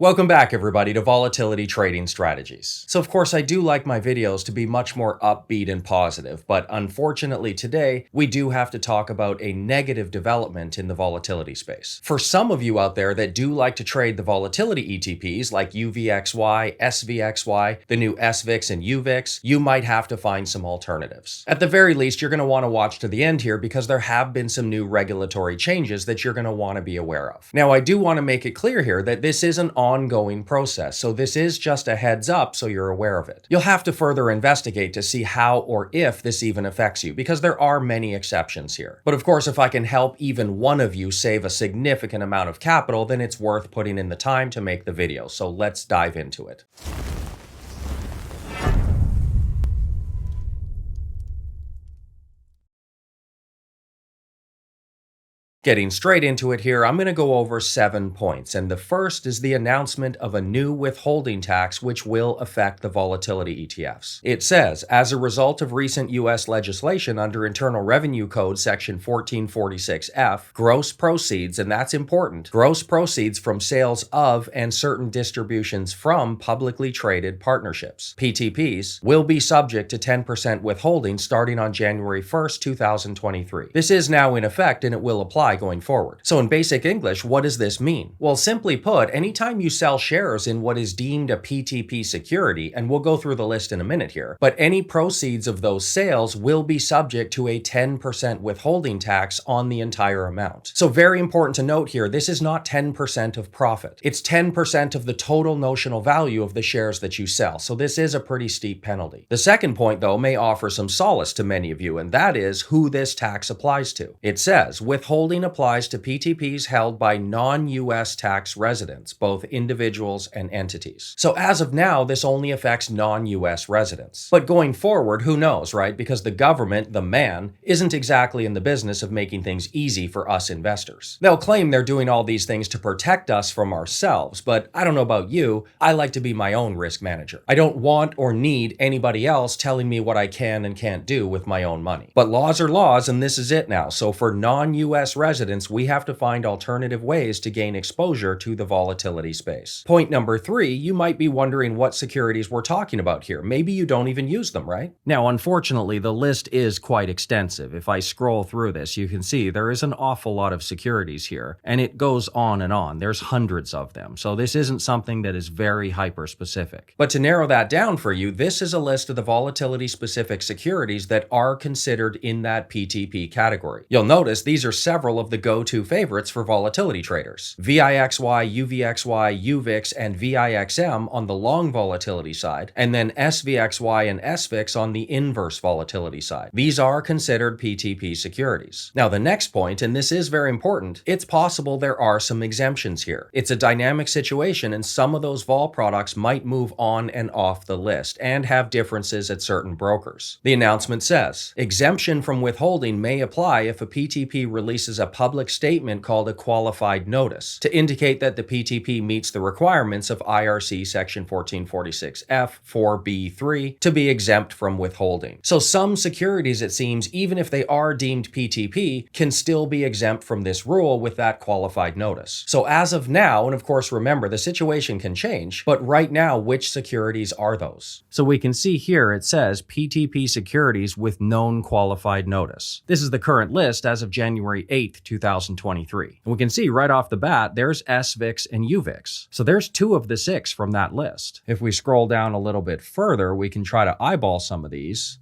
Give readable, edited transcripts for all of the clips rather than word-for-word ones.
Welcome back, everybody, to Volatility Trading Strategies. So, of course, I do like my videos to be much more upbeat and positive, but unfortunately today, we do have to talk about a negative development in the volatility space. For some of you out there that do like to trade the volatility ETPs like UVXY, SVXY, the new SVIX and UVIX, you might have to find some alternatives. At the very least, you're going to want to watch to the end here because there have been some new regulatory changes that you're going to want to be aware of. Now, I do want to make it clear here that this is an ongoing process, so this is just a heads up so you're aware of it. You'll have to further investigate to see how or if this even affects you, because there are many exceptions here. But of course, if I can help even one of you save a significant amount of capital, then it's worth putting in the time to make the video. So let's dive into it. Getting straight into it here, I'm going to go over 7 points, and the first is the announcement of a new withholding tax which will affect the volatility ETFs. It says, as a result of recent U.S. legislation under Internal Revenue Code Section 1446F, gross proceeds, and that's important, gross proceeds from sales of and certain distributions from publicly traded partnerships, PTPs, will be subject to 10% withholding starting on January 1st, 2023. This is now in effect and it will apply going forward. So in basic English, what does this mean? Well, simply put, anytime you sell shares in what is deemed a PTP security, and we'll go through the list in a minute here, but any proceeds of those sales will be subject to a 10% withholding tax on the entire amount. So very important to note here, this is not 10% of profit. It's 10% of the total notional value of the shares that you sell. So this is a pretty steep penalty. The second point, though, may offer some solace to many of you, and that is who this tax applies to. It says, withholding applies to PTPs held by non-US tax residents, both individuals and entities. So as of now, this only affects non-US residents. But going forward, who knows, right? Because the government, the man, isn't exactly in the business of making things easy for us investors. They'll claim they're doing all these things to protect us from ourselves, but I don't know about you, I like to be my own risk manager. I don't want or need anybody else telling me what I can and can't do with my own money. But laws are laws, and this is it now. So for non-US residents, we have to find alternative ways to gain exposure to the volatility space. Point number 3, you might be wondering what securities we're talking about here. Maybe you don't even use them, right? Now, unfortunately, the list is quite extensive. If I scroll through this, you can see there is an awful lot of securities here, and it goes on and on. There's hundreds of them. So this isn't something that is very hyper-specific. But to narrow that down for you, this is a list of the volatility-specific securities that are considered in that PTP category. You'll notice these are several of the go-to favorites for volatility traders. VIXY, UVXY, UVIX, and VIXM on the long volatility side, and then SVXY and SVIX on the inverse volatility side. These are considered PTP securities. Now, the next point, and this is very important, it's possible there are some exemptions here. It's a dynamic situation, and some of those vol products might move on and off the list and have differences at certain brokers. The announcement says, exemption from withholding may apply if a PTP releases a public statement called a qualified notice to indicate that the PTP meets the requirements of IRC section 1446F 4B3 to be exempt from withholding. So some securities, it seems, even if they are deemed PTP, can still be exempt from this rule with that qualified notice. So as of now, and of course remember the situation can change, but right now, which securities are those? So we can see here it says PTP securities with known qualified notice. This is the current list as of January 8th, 2023. And we can see right off the bat, there's SVIX and UVIX. So there's 2 of the 6 from that list. If we scroll down a little bit further, we can try to eyeball some of these.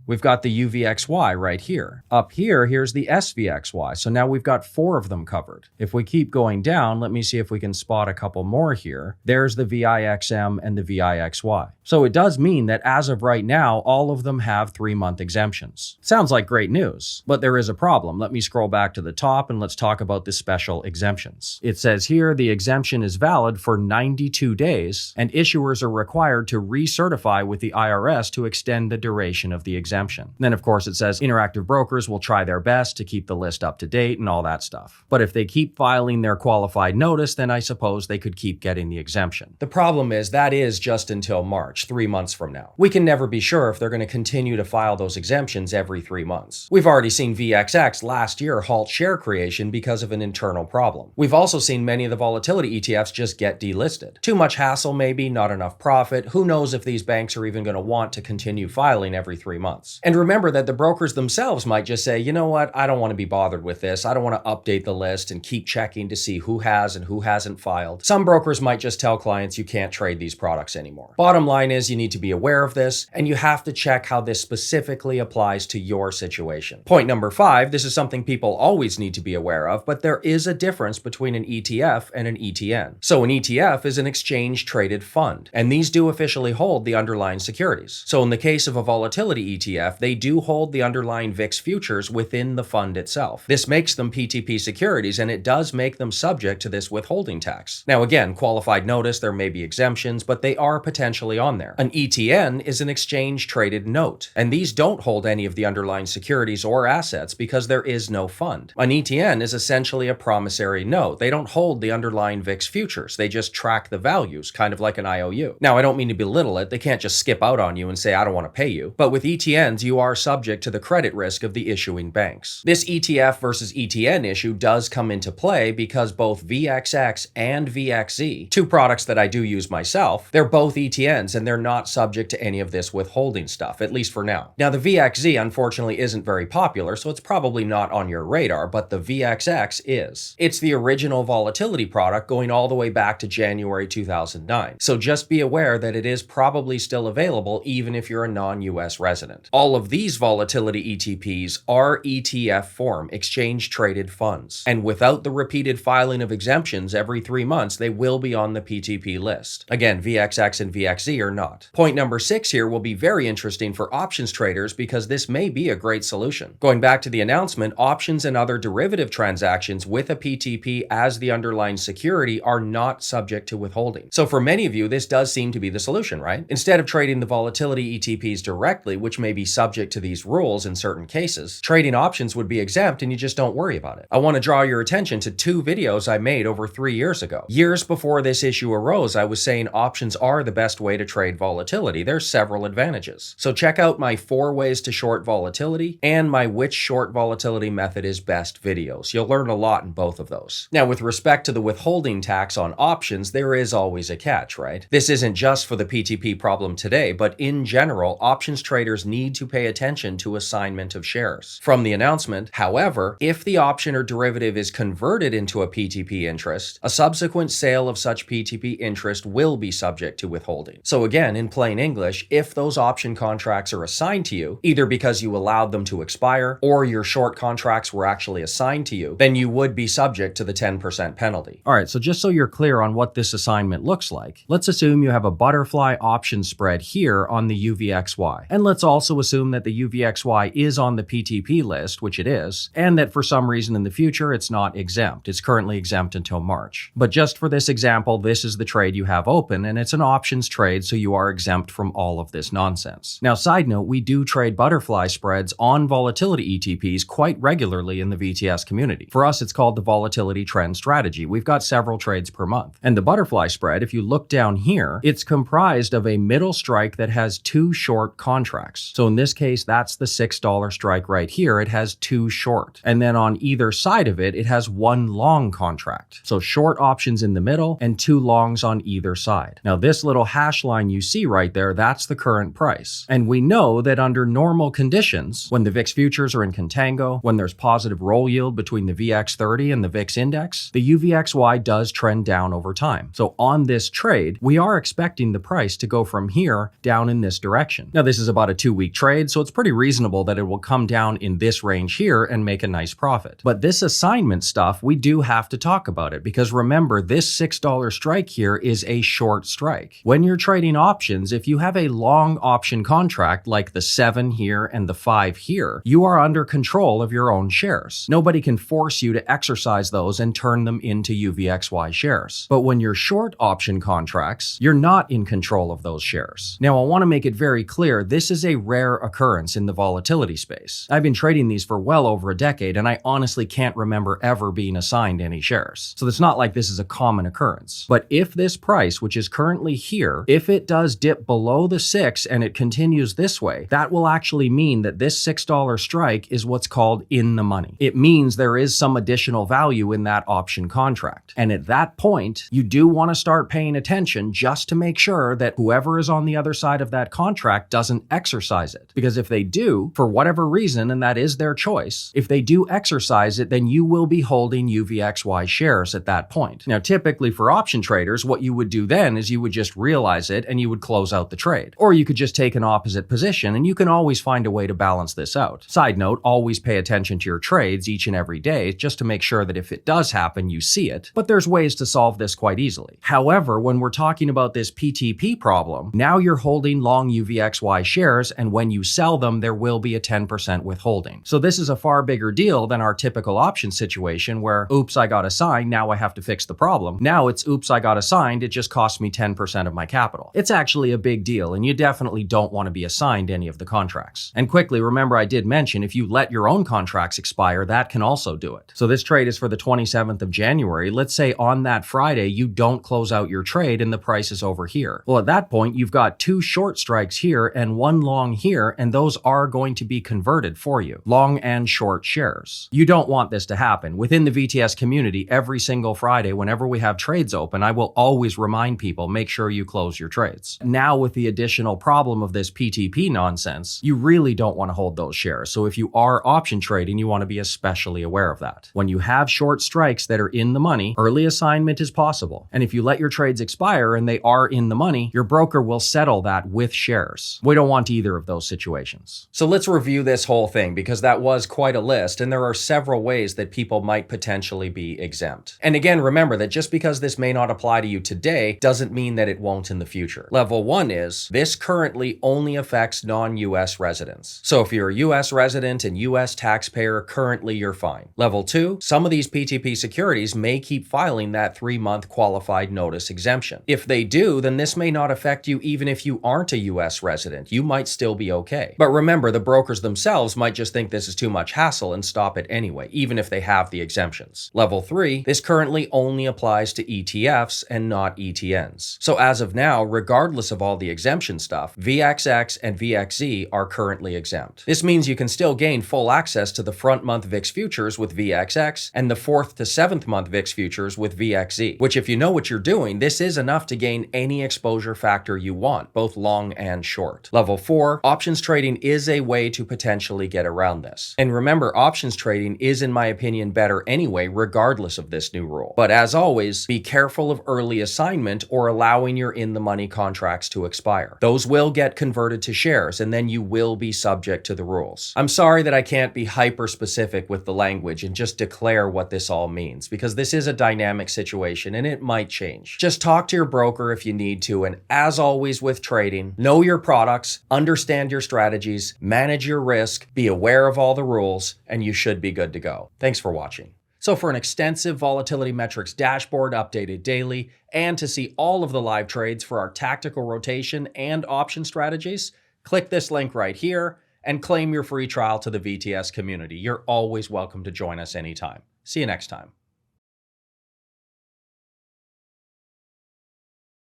We've got the UVXY right here. Up here, here's the SVXY. So now we've got 4 of them covered. If we keep going down, let me see if we can spot a couple more here. There's the VIXM and the VIXY. So it does mean that as of right now, all of them have 3-month exemptions. Sounds like great news, but there is a problem. Let me scroll back to the top and let's talk about the special exemptions. It says here the exemption is valid for 92 days and issuers are required to recertify with the IRS to extend the duration of the exemption. exemption. And then of course it says interactive brokers will try their best to keep the list up to date and all that stuff. But if they keep filing their qualified notice, then I suppose they could keep getting the exemption. The problem is that is just until March, 3 months from now. We can never be sure if they're going to continue to file those exemptions every 3 months. We've already seen VXX last year halt share creation because of an internal problem. We've also seen many of the volatility ETFs just get delisted. Too much hassle maybe, not enough profit. Who knows if these banks are even going to want to continue filing every 3 months. And remember that the brokers themselves might just say, you know what, I don't want to be bothered with this. I don't want to update the list and keep checking to see who has and who hasn't filed. Some brokers might just tell clients you can't trade these products anymore. Bottom line is you need to be aware of this, and you have to check how this specifically applies to your situation. Point number 5, this is something people always need to be aware of, but there is a difference between an ETF and an ETN. So an ETF is an exchange-traded fund, and these do officially hold the underlying securities. So in the case of a volatility ETF, they do hold the underlying VIX futures within the fund itself. This makes them PTP securities, and it does make them subject to this withholding tax. Now again, qualified notice, there may be exemptions, but they are potentially on there. An ETN is an exchange-traded note, and these don't hold any of the underlying securities or assets because there is no fund. An ETN is essentially a promissory note. They don't hold the underlying VIX futures. They just track the values, kind of like an IOU. Now, I don't mean to belittle it. They can't just skip out on you and say, I don't want to pay you. But with ETNs, you are subject to the credit risk of the issuing banks. This ETF versus ETN issue does come into play because both VXX and VXZ, two products that I do use myself, they're both ETNs and they're not subject to any of this withholding stuff, at least for now. Now, the VXZ unfortunately isn't very popular, so it's probably not on your radar, but the VXX is. It's the original volatility product going all the way back to January 2009. So just be aware that it is probably still available even if you're a non-US resident. All of these volatility ETPs are ETF form, exchange-traded funds. And without the repeated filing of exemptions every 3 months, they will be on the PTP list. Again, VXX and VXZ are not. Point number 6 here will be very interesting for options traders because this may be a great solution. Going back to the announcement, options and other derivative transactions with a PTP as the underlying security are not subject to withholding. So for many of you, this does seem to be the solution, right? Instead of trading the volatility ETPs directly, which may be subject to these rules in certain cases, trading options would be exempt and you just don't worry about it. I want to draw your attention to 2 videos I made over 3 years ago. Years before this issue arose, I was saying options are the best way to trade volatility. There's several advantages. So check out my 4 ways to short volatility and my which short volatility method is best videos. You'll learn a lot in both of those. Now, with respect to the withholding tax on options, there is always a catch, right? This isn't just for the PTP problem today, but in general, options traders need to pay attention to assignment of shares. From the announcement, however, if the option or derivative is converted into a PTP interest, a subsequent sale of such PTP interest will be subject to withholding. So again, in plain English, if those option contracts are assigned to you, either because you allowed them to expire or your short contracts were actually assigned to you, then you would be subject to the 10% penalty. All right, so just so you're clear on what this assignment looks like, let's assume you have a butterfly option spread here on the UVXY. And let's also assume that the UVXY is on the PTP list, which it is, and that for some reason in the future it's not exempt. It's currently exempt until March. But just for this example, this is the trade you have open, and it's an options trade, so you are exempt from all of this nonsense. Now, side note, we do trade butterfly spreads on volatility ETPs quite regularly in the VTS community. For us, it's called the volatility trend strategy. We've got several trades per month. And the butterfly spread, if you look down here, it's comprised of a middle strike that has 2 short contracts. So in this case, that's the $6 strike right here. It has 2 short. And then on either side of it, it has 1 long contract. So short options in the middle and 2 longs on either side. Now this little hash line you see right there, that's the current price. And we know that under normal conditions, when the VIX futures are in contango, when there's positive roll yield between the VX30 and the VIX index, the UVXY does trend down over time. So on this trade, we are expecting the price to go from here down in this direction. Now this is about a 2-week trade, so it's pretty reasonable that it will come down in this range here and make a nice profit. But this assignment stuff, we do have to talk about it because remember, this $6 strike here is a short strike. When you're trading options, if you have a long option contract like the 7 here and the 5 here, you are under control of your own shares. Nobody can force you to exercise those and turn them into UVXY shares. But when you're short option contracts, you're not in control of those shares. Now, I want to make it very clear, this is a rare rare occurrence in the volatility space. I've been trading these for well over a decade, and I honestly can't remember ever being assigned any shares. So it's not like this is a common occurrence. But if this price, which is currently here, if it does dip below the 6 and it continues this way, that will actually mean that this $6 strike is what's called in the money. It means there is some additional value in that option contract. And at that point, you do want to start paying attention just to make sure that whoever is on the other side of that contract doesn't exercise it. Because if they do, for whatever reason, and that is their choice, if they do exercise it, then you will be holding UVXY shares at that point. Now, typically for option traders, what you would do then is you would just realize it and you would close out the trade. Or you could just take an opposite position, and you can always find a way to balance this out. Side note, always pay attention to your trades each and every day just to make sure that if it does happen, you see it. But there's ways to solve this quite easily. However, when we're talking about this PTP problem, now you're holding long UVXY shares, and when you sell them, there will be a 10% withholding. So this is a far bigger deal than our typical option situation where, oops, I got assigned, now I have to fix the problem. Now it's, oops, I got assigned, it just cost me 10% of my capital. It's actually a big deal, and you definitely don't want to be assigned any of the contracts. And quickly, remember I did mention if you let your own contracts expire, that can also do it. So this trade is for the 27th of January. Let's say on that Friday, you don't close out your trade and the price is over here. Well, at that point, you've got 2 short strikes here and 1 long here, and those are going to be converted for you. Long and short shares. You don't want this to happen. Within the VTS community, every single Friday, whenever we have trades open, I will always remind people, make sure you close your trades. Now, with the additional problem of this PTP nonsense, you really don't want to hold those shares. So if you are option trading, you want to be especially aware of that. When you have short strikes that are in the money, early assignment is possible. And if you let your trades expire and they are in the money, your broker will settle that with shares. We don't want either of those situations. So let's review this whole thing, because that was quite a list, and there are several ways that people might potentially be exempt. And again, remember that just because this may not apply to you today doesn't mean that it won't in the future. Level 1 is, this currently only affects non-US residents. So if you're a US resident and US taxpayer, currently you're fine. Level 2, some of these PTP securities may keep filing that 3-month qualified notice exemption. If they do, then this may not affect you even if you aren't a US resident. You might still be okay. But remember, the brokers themselves might just think this is too much hassle and stop it anyway, even if they have the exemptions. Level 3, this currently only applies to ETFs and not ETNs. So as of now, regardless of all the exemption stuff, VXX and VXZ are currently exempt. This means you can still gain full access to the front month VIX futures with VXX and the 4th to 7th month VIX futures with VXZ, which if you know what you're doing, this is enough to gain any exposure factor you want, both long and short. Level 4, options trading is a way to potentially get around this. And remember, options trading is, in my opinion, better anyway, regardless of this new rule. But as always, be careful of early assignment or allowing your in-the-money contracts to expire. Those will get converted to shares, and then you will be subject to the rules. I'm sorry that I can't be hyper-specific with the language and just declare what this all means, because this is a dynamic situation and it might change. Just talk to your broker if you need to, and as always with trading, know your products, understand your strategies, manage your risk, be aware of all the rules, and you should be good to go. Thanks for watching. So for an extensive volatility metrics dashboard updated daily, and to see all of the live trades for our tactical rotation and option strategies, click this link right here and claim your free trial to the VTS community. You're always welcome to join us anytime. See you next time.